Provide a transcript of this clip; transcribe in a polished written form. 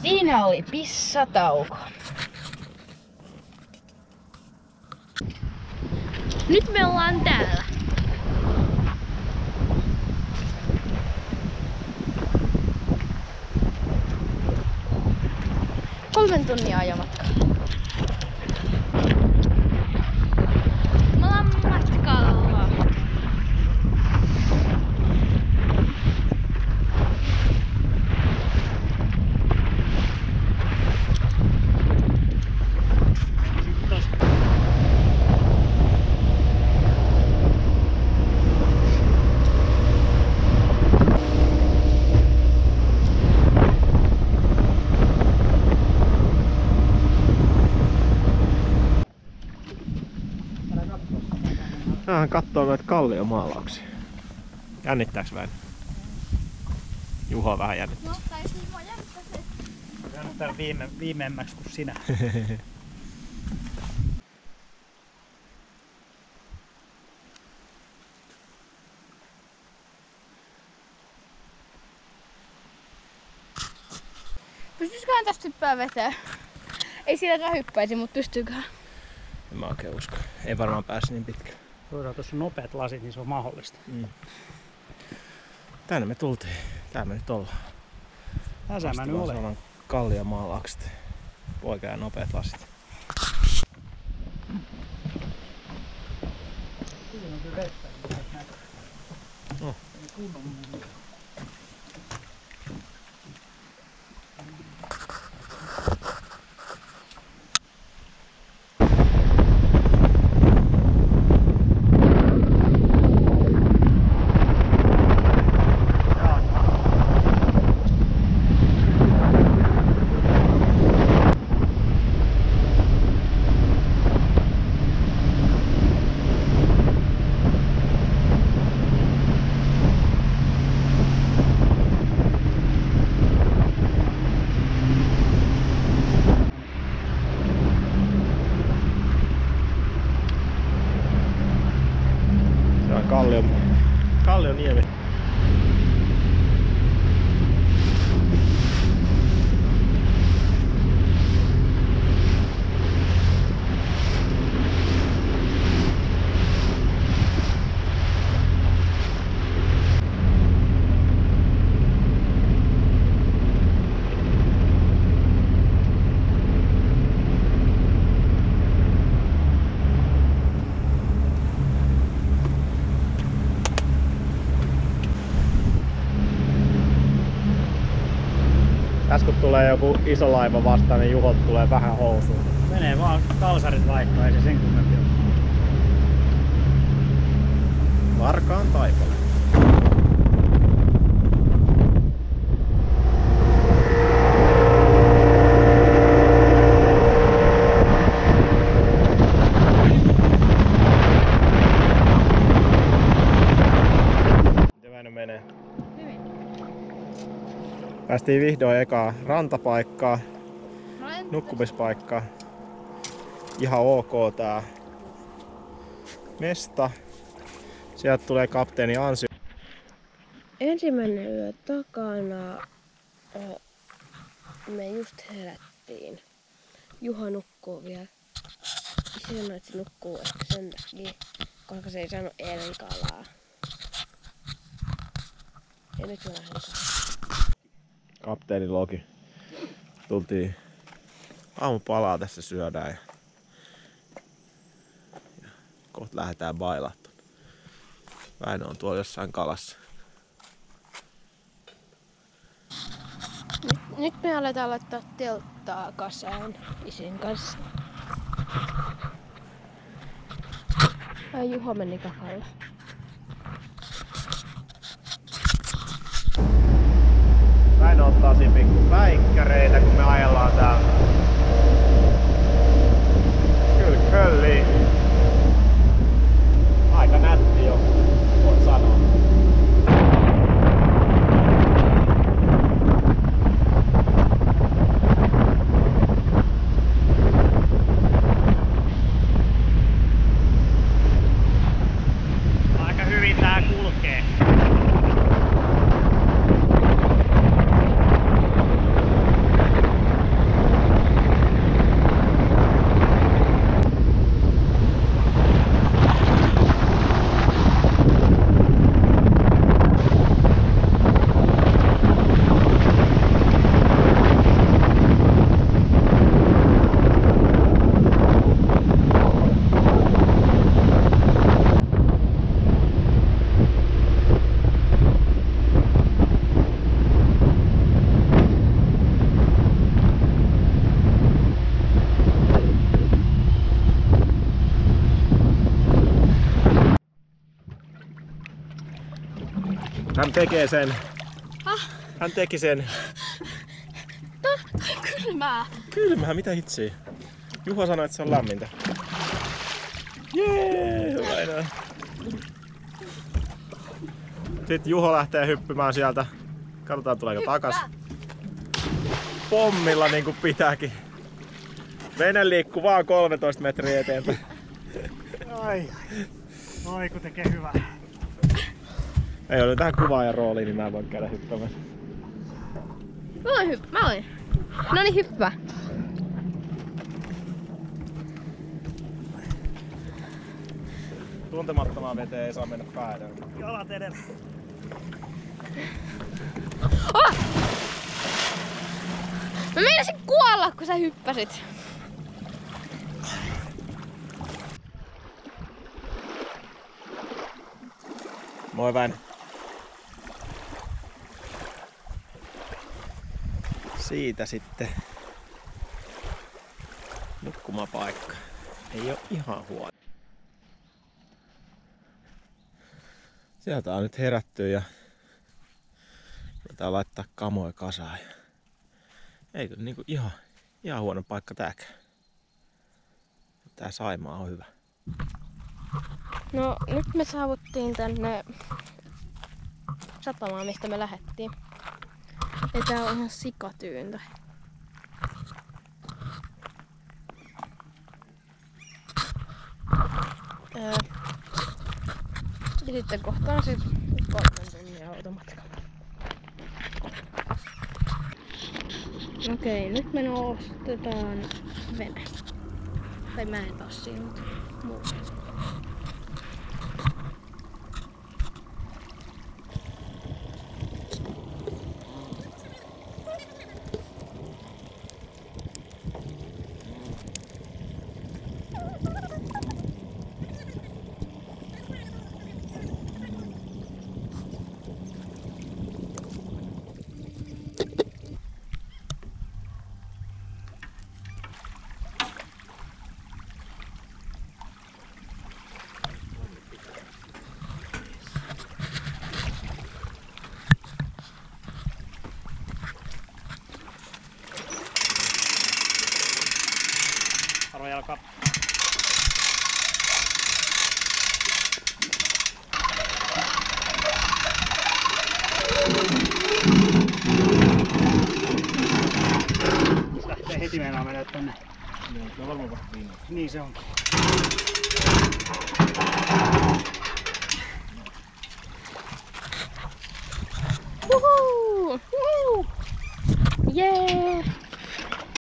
Siinä oli pissatauko. Nyt me ollaan täällä. Kolmen tunnin ajomatka. Me ollaan matkalla. Vähän kattoo noita kalliomaalauksia. Jännittääks vähän? Juho vähän jännittää. No, tai siis mua jännittää se. Jännittää viimeimmäksi kuin sinä. Pystyisiköhän tästä hyppää veteen? Ei silläkään hyppäisi, mutta pystyyköhän? En mä oikein usko. Ei varmaan pääse niin pitkälle. Voidaan tuossa nopeat lasit, niin se on mahdollista. Tänne me tultiin. Täällä me nyt ollaan. Tässä mä nyt olen. Saman kalliomaalaukset. Poika ja nopeat lasit. Siinä on kyllä vettä, niin näkyy. No. Kunnon. Kallioniemi. Tässä kun tulee joku iso laiva vastaan, niin Juhot tulee vähän housuun. Menee vaan kalsarit vaihtoa, ei se sen kummempi ole. Varkaan taipale. Miten Väinö menee? Hyvin. Päästiin vihdoin ekaa rantapaikkaa, No en... nukkumispaikkaa. Ihan ok tää mesta. Sieltä tulee kapteeni Anssi. Ensimmäinen yö takana. Me just herättiin. Juha nukkuu vielä. Se sanoi, että se nukkuu ehkä sen takia, koska se ei saanut eilen kalaa. Ja nyt mä lähden kalaa. Kapteeni Loki. Tultiin aamupalaa tässä syödään ja kohta lähdetään bailahtoon. Väinö on tuolla jossain kalassa. Nyt me aletaan laittaa telttaa kasaan isin kanssa. Ai Juha meni kakalle. Väinö ottaa siinä pikku päikkäreitä, kun me ajellaan täällä. Kyllä kölliin. Aika nätti jo, voin sanoa. Aika hyvin tää kulkee. Hän tekee sen. Hän teki sen. Toi kylmää. Kylmää, mitä hitsiä? Juho sanoi, että se on lämmintä. Jee, hyvä enää. Sitten Juho lähtee hyppymään sieltä. Katsotaan tuleeko takas. Pommilla niin kuin pitääkin. Vene liikkuu vaan 13 metriä eteenpäin. Ai kun tekee hyvää. Ei ole tähän kuvaajan rooliin, niin mä en voi käydä hyppäämässä. Mä voin. No niin, hyppää. Tuntemattomaan veteen ei saa mennä päälle. Jalat edellä. Oh! Mä meinasin kuolla, kun sä hyppäsit. Moi Väinö. Siitä sitten nukkumapaikka. Ei oo ihan huono. Sieltä on nyt herätty ja ruvetaan laittaa kamoja kasaan. Eikö niinku ihan huono paikka tääkään. Tää Saimaa on hyvä. No nyt me saavuttiin tänne satamaan, mistä me lähdettiin. Ja tää on ihan sikatyyntä. Ja sitten kohtaan se 3 tunnin automatka. Okei, nyt me nostetaan vene. Tai mä en taas siinä, mutta muuta. Arvo jalka. Se lähtee heti meinaa mennä tänne. Se on varmaan vasta viime. Niin se on. Woohoo! Jee!